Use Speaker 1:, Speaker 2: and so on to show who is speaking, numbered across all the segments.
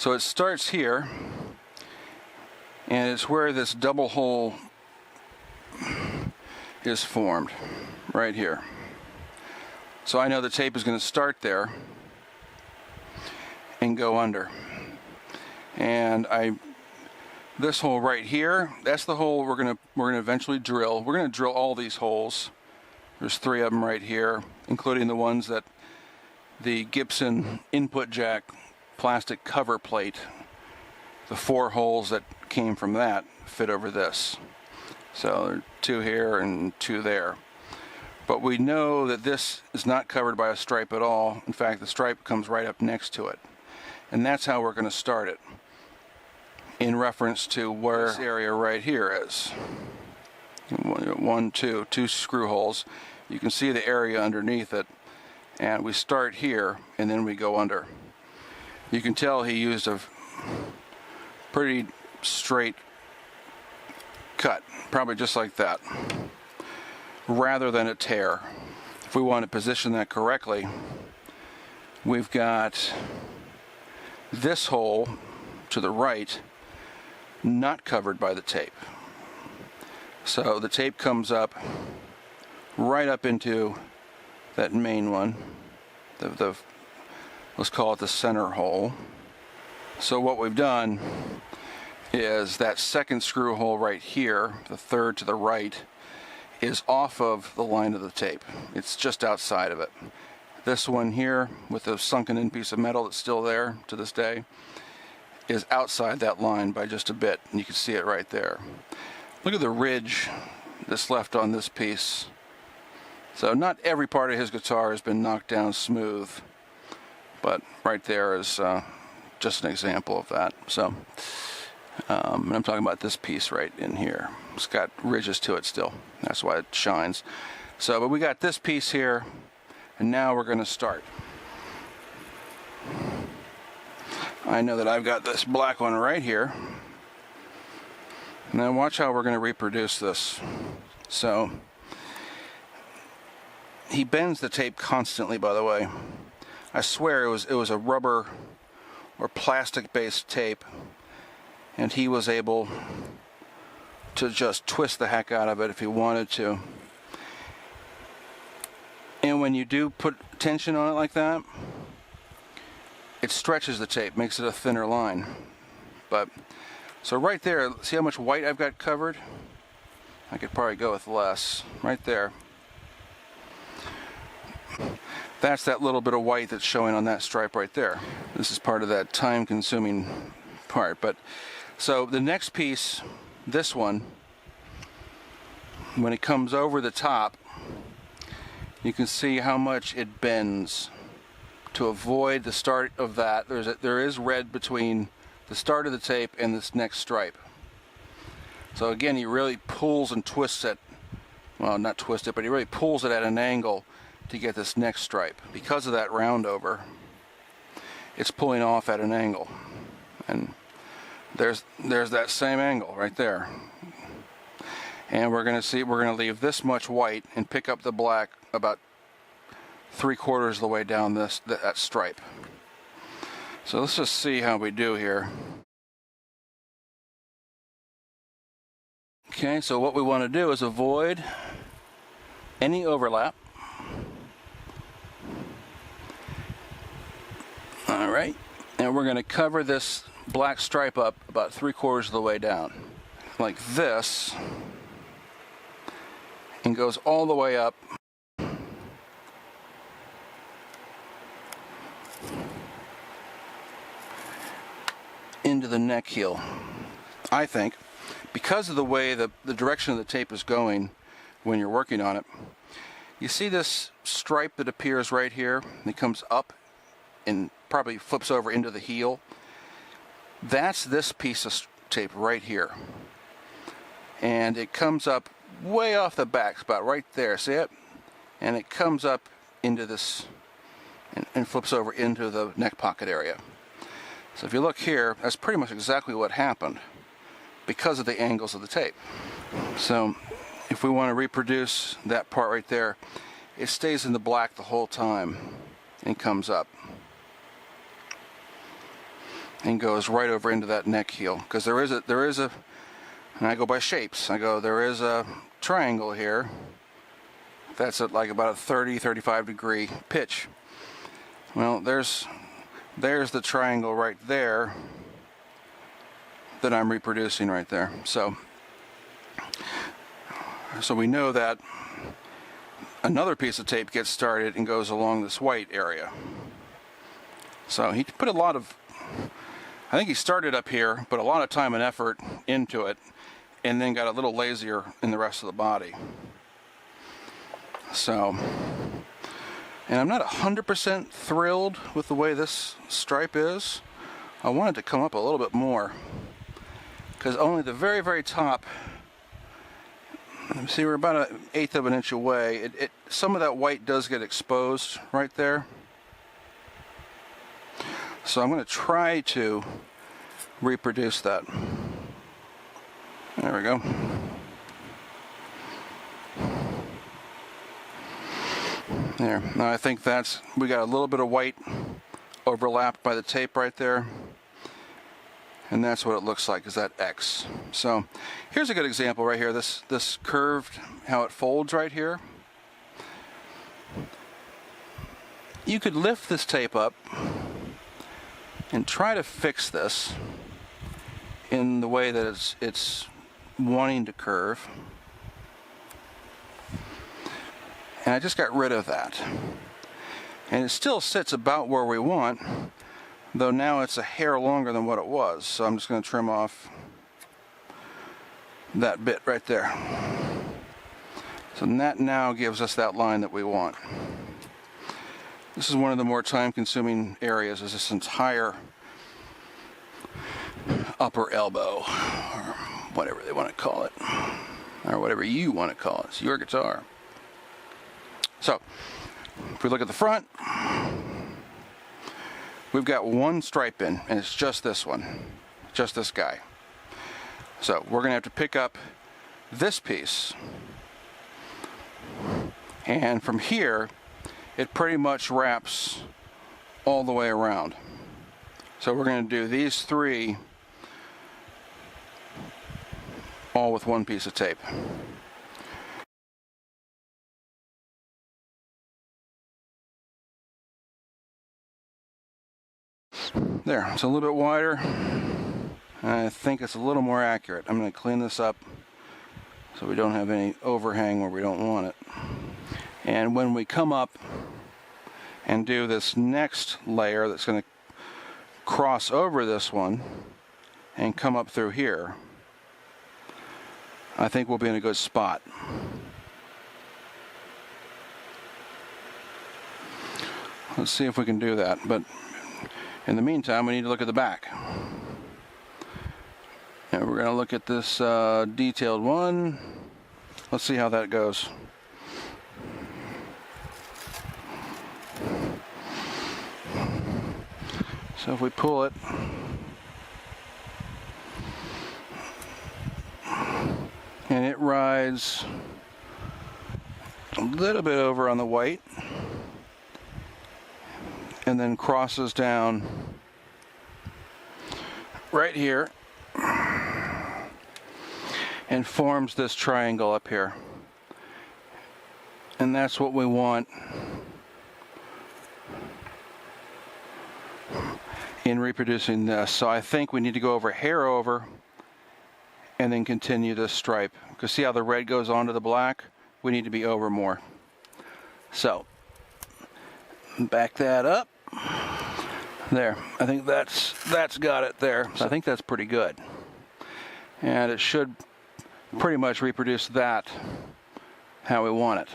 Speaker 1: So it starts here, and it's where this double hole is formed, right here. So I know the tape is going to start there and go under. And this hole right here, that's the hole we're gonna eventually drill. We're gonna drill all these holes. There's 3 of them right here, including the ones that the Gibson input jack plastic cover plate, the 4 holes that came from that fit over this. So there are 2 here and 2 there. But we know that this is not covered by a stripe at all. In fact, the stripe comes right up next to it. And that's how we're going to start it, in reference to where this area right here is. 2 screw holes. You can see the area underneath it, and we start here and then we go under. You can tell he used a pretty straight cut, probably just like that, rather than a tear. If we want to position that correctly, we've got this hole to the right not covered by the tape. So the tape comes up right up into that main one, let's call it the center hole. So what we've done is that second screw hole right here, the third to the right, is off of the line of the tape. It's just outside of it. This one here with the sunken in piece of metal that's still there to this day is outside that line by just a bit, and you can see it right there. Look at the ridge that's left on this piece. So not every part of his guitar has been knocked down smooth, but right there is just an example of that. So, and I'm talking about this piece right in here. It's got ridges to it still. That's why it shines. So, but we got this piece here, and now we're going to start. I know that I've got this black one right here. Now watch how we're going to reproduce this. So he bends the tape constantly, by the way. I swear it was a rubber or plastic based tape, and he was able to just twist the heck out of it if he wanted to. And when you do put tension on it like that, it stretches the tape, makes it a thinner line. But so right there, see how much white I've got covered? I could probably go with less. Right there. That's that little bit of white that's showing on that stripe right there. This is part of that time-consuming part. But so the next piece, this one, when it comes over the top, you can see how much it bends. To avoid the start of that, there is red between the start of the tape and this next stripe. So again, he really pulls and twists it. Well, not twist it, but he really pulls it at an angle to get this next stripe. Because of that round over, it's pulling off at an angle. And there's that same angle right there. And we're going to leave this much white and pick up the black about 3/4 of the way down that stripe. So let's just see how we do here. Okay, so what we want to do is avoid any overlap. All right, and we're going to cover this black stripe up about 3/4 of the way down, like this, and goes all the way up into the neck heel. I think because of the way the direction of the tape is going when you're working on it, you see this stripe that appears right here, and it comes up and probably flips over into the heel. That's this piece of tape right here, and it comes up way off the back, about right there, see it? And it comes up into this and flips over into the neck pocket area. So if you look here, that's pretty much exactly what happened because of the angles of the tape. So if we want to reproduce that part right there, it stays in the black the whole time and comes up. and goes right over into that neck heel, because there is a, and I go by shapes. There is a triangle here that's at like about a 35 degree pitch. Well, there's the triangle right there that I'm reproducing right there. So we know that another piece of tape gets started and goes along this white area. So he put a lot of, I think he started up here, put a lot of time and effort into it, and then got a little lazier in the rest of the body. So, and I'm not 100% thrilled with the way this stripe is. I want it to come up a little bit more, because only the very, very top, see, we're about 1/8 of an inch away. Some of that white does get exposed right there. So I'm going to try to reproduce that. There we go. There. Now I think we got a little bit of white overlapped by the tape right there. And that's what it looks like, is that X. So here's a good example right here. This curved, how it folds right here. You could lift this tape up and try to fix this in the way that it's wanting to curve. And I just got rid of that. And it still sits about where we want, though now it's a hair longer than what it was. So I'm just going to trim off that bit right there. So that now gives us that line that we want. This is one of the more time-consuming areas, is this entire upper elbow, or whatever they want to call it, or whatever you want to call it. It's your guitar. So, if we look at the front, we've got one stripe in, and it's just this one, just this guy. So we're going to have to pick up this piece, and from here, it pretty much wraps all the way around. So we're going to do these three all with one piece of tape. There, it's a little bit wider. I think it's a little more accurate. I'm going to clean this up so we don't have any overhang where we don't want it. And when we come up and do this next layer that's going to cross over this one and come up through here, I think we'll be in a good spot. Let's see if we can do that. But in the meantime, we need to look at the back. And we're going to look at this detailed one. Let's see how that goes. So if we pull it, and it rides a little bit over on the white, and then crosses down right here and forms this triangle up here. And that's what we want in reproducing this. So I think we need to go over hair over and then continue this stripe, because see how the red goes onto the black? We need to be over more. So back that up. There, I think that's got it there. So I think that's pretty good. And it should pretty much reproduce that how we want it.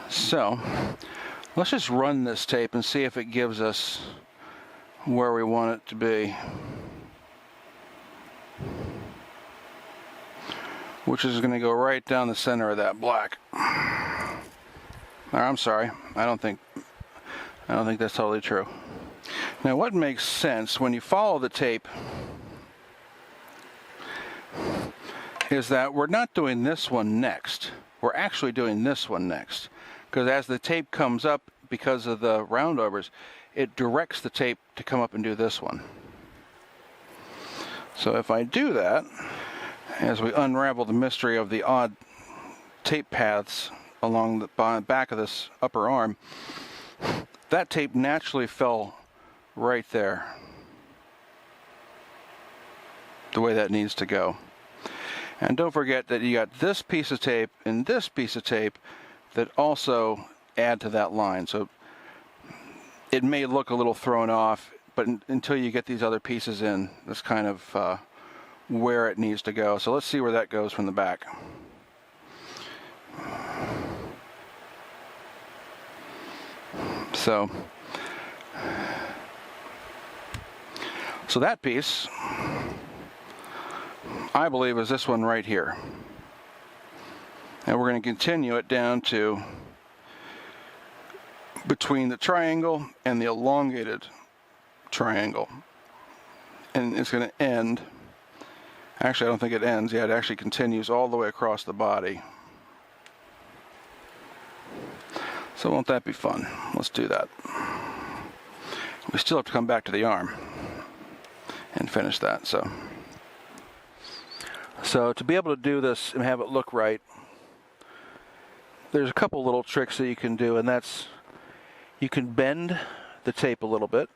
Speaker 1: So let's just run this tape and see if it gives us where we want it to be. Which is going to go right down the center of that black. Or, I'm sorry, I don't think that's totally true. Now what makes sense when you follow the tape is that we're not doing this one next. We're actually doing this one next. Because as the tape comes up, because of the roundovers, it directs the tape to come up and do this one. So if I do that, as we unravel the mystery of the odd tape paths along the back of this upper arm, that tape naturally fell right there, the way that needs to go. And don't forget that you got this piece of tape and this piece of tape that also add to that line. So it may look a little thrown off, but until you get these other pieces in, that's kind of where it needs to go. So let's see where that goes from the back. So that piece, I believe, is this one right here. And we're going to continue it down to between the triangle and the elongated triangle. And it's going to end, actually I don't think it ends, yeah, it actually continues all the way across the body. So won't that be fun? Let's do that. We still have to come back to the arm and finish that. So to be able to do this and have it look right, there's a couple little tricks that you can do, and that's you can bend the tape a little bit.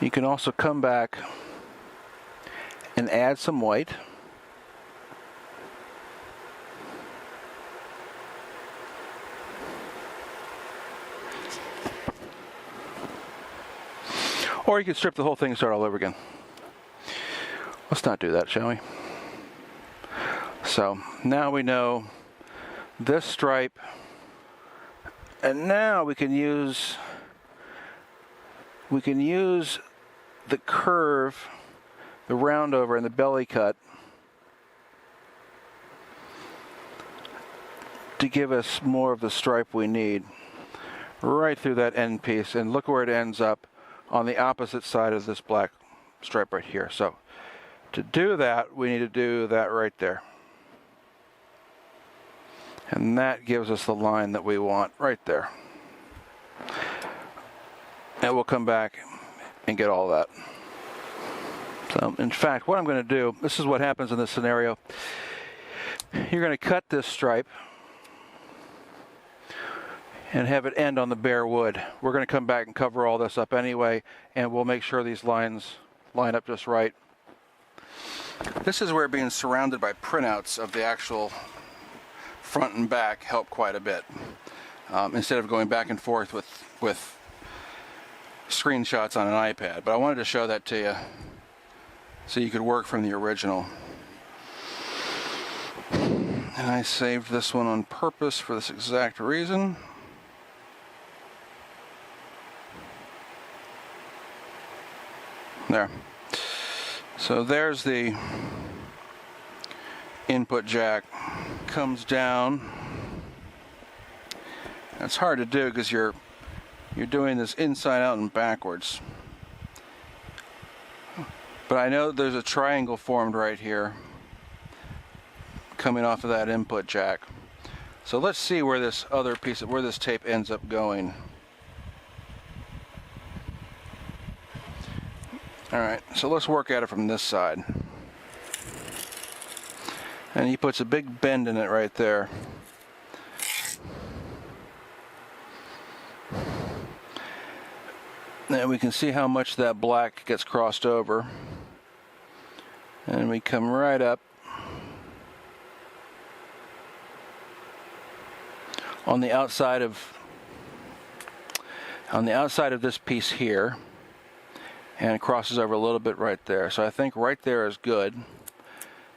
Speaker 1: You can also come back and add some white. Or you can strip the whole thing and start all over again. Let's not do that, shall we? So now we know this stripe, and now we can use the curve, the round over, and the belly cut to give us more of the stripe we need right through that end piece. And look where it ends up on the opposite side of this black stripe right here. So to do that, we need to do that right there. And that gives us the line that we want right there. And we'll come back and get all that. So in fact, what I'm going to do, this is what happens in this scenario. You're going to cut this stripe and have it end on the bare wood. We're going to come back and cover all this up anyway, and we'll make sure these lines line up just right. This is where being surrounded by printouts of the actual front and back help quite a bit, instead of going back and forth with screenshots on an iPad. But I wanted to show that to you so you could work from the original. And I saved this one on purpose for this exact reason. There. So there's the input jack. Comes down. It's hard to do because you're doing this inside out and backwards. But I know there's a triangle formed right here coming off of that input jack. So let's see where this other piece of where this tape ends up going. Alright, so let's work at it from this side. And he puts a big bend in it right there. And we can see how much that black gets crossed over. And we come right up on the outside of this piece here, and it crosses over a little bit right there. So I think right there is good. In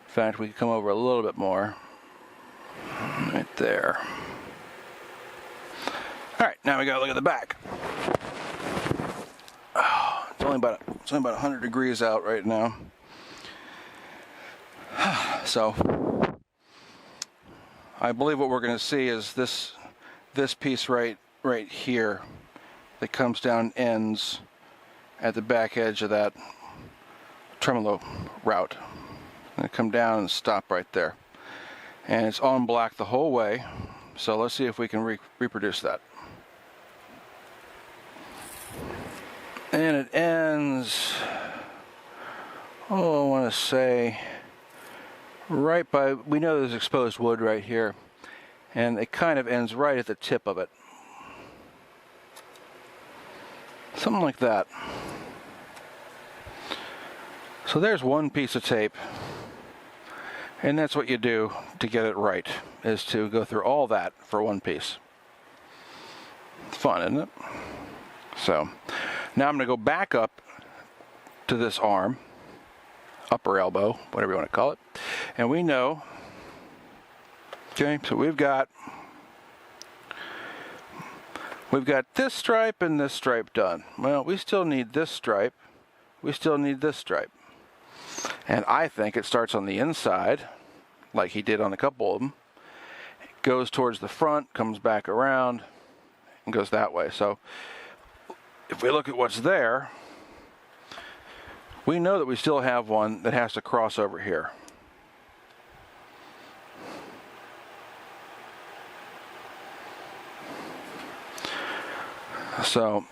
Speaker 1: fact, we can come over a little bit more right there. All right, now we gotta look at the back. Oh, it's only about 100 degrees out right now. So I believe what we're going to see is this piece right here that comes down, ends at the back edge of that tremolo route. And come down and stop right there. And it's on black the whole way. So let's see if we can reproduce that. And it ends, oh, I want to say, right by, we know there's exposed wood right here, and it kind of ends right at the tip of it. Something like that. So there's one piece of tape, and that's what you do to get it right, is to go through all that for one piece. It's fun, isn't it? So now I'm going to go back up to this arm, upper elbow, whatever you want to call it, and we know, okay, so we've got this stripe and this stripe done. Well, we still need this stripe, we still need this stripe, and I think it starts on the inside, like he did on a couple of them, goes towards the front, comes back around, and goes that way. So if we look at what's there, we know that we still have one that has to cross over here. So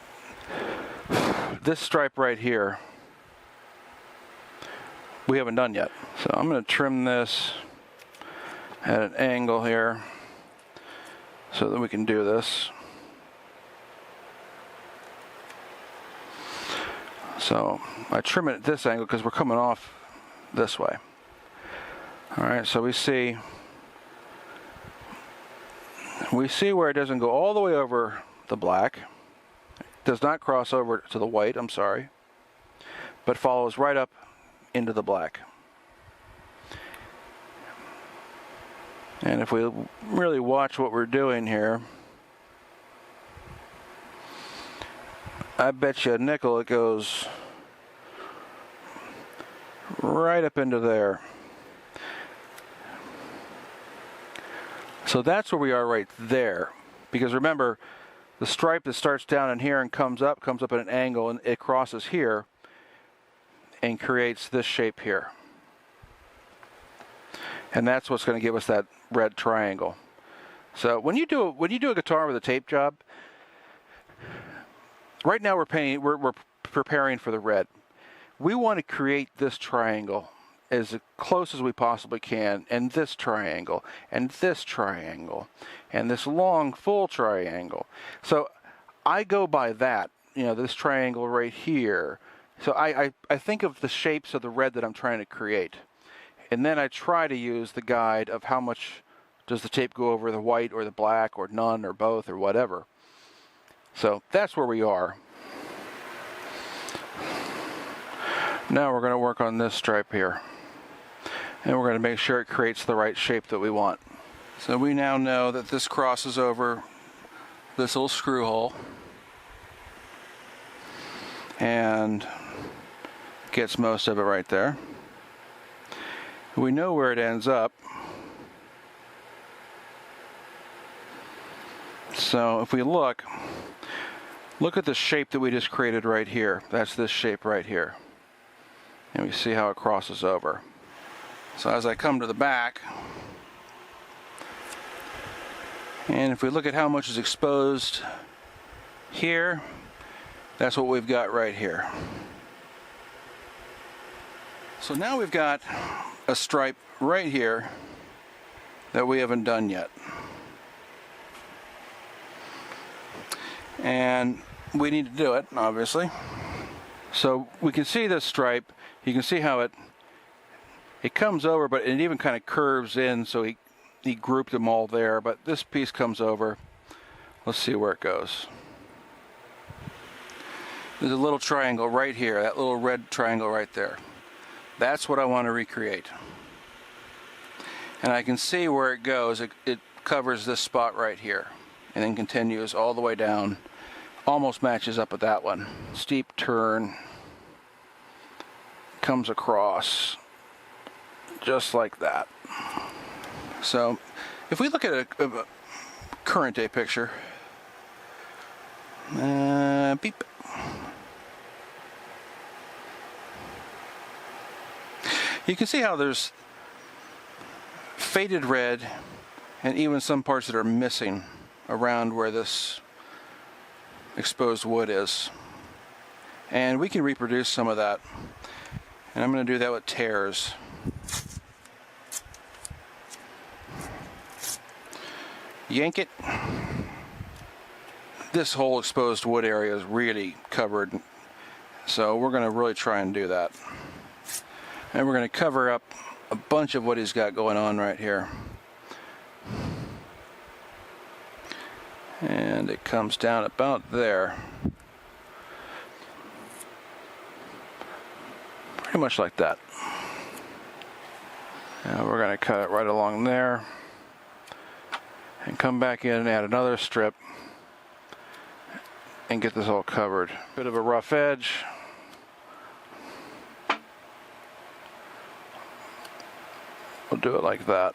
Speaker 1: this stripe right here, we haven't done yet. So I'm going to trim this at an angle here so that we can do this. So I trim it at this angle because we're coming off this way. All right, so we see where it doesn't go all the way over the black. It does not cross over to the white, I'm sorry, but follows right up into the black. And if we really watch what we're doing here, I bet you a nickel it goes right up into there. So that's where we are right there. Because remember, the stripe that starts down in here and comes up at an angle, and it crosses here and creates this shape here. And that's what's going to give us that red triangle. So when you do a guitar with a tape job, right now we're preparing for the red. We want to create this triangle as close as we possibly can, and this triangle, and this triangle, and this long full triangle. So I go by that, this triangle right here. So I think of the shapes of the red that I'm trying to create. And then I try to use the guide of how much does the tape go over the white or the black or none or both or whatever. So that's where we are. Now we're going to work on this stripe here. And we're going to make sure it creates the right shape that we want. So we now know that this crosses over this little screw hole and gets most of it right there. We know where it ends up. So if we look at the shape that we just created right here. That's this shape right here. And we see how it crosses over. So as I come to the back, and if we look at how much is exposed here, that's what we've got right here. So now we've got a stripe right here that we haven't done yet. And we need to do it, obviously. So we can see this stripe. You can see how it comes over, but it even kind of curves in, so he grouped them all there. But this piece comes over. Let's see where it goes. There's a little triangle right here, that little red triangle right there. That's what I want to recreate. And I can see where it goes. It covers this spot right here and then continues all the way down. Almost matches up with that one. Steep turn. Comes across just like that. So if we look at a current day picture, beep. You can see how there's faded red and even some parts that are missing around where this exposed wood is. And we can reproduce some of that, and I'm going to do that with tears. Yank it. This whole exposed wood area is really covered, so we're going to really try and do that. And we're going to cover up a bunch of what he's got going on right here. And it comes down about there. Pretty much like that. Now we're going to cut it right along there and come back in and add another strip and get this all covered. Bit of a rough edge. We'll do it like that.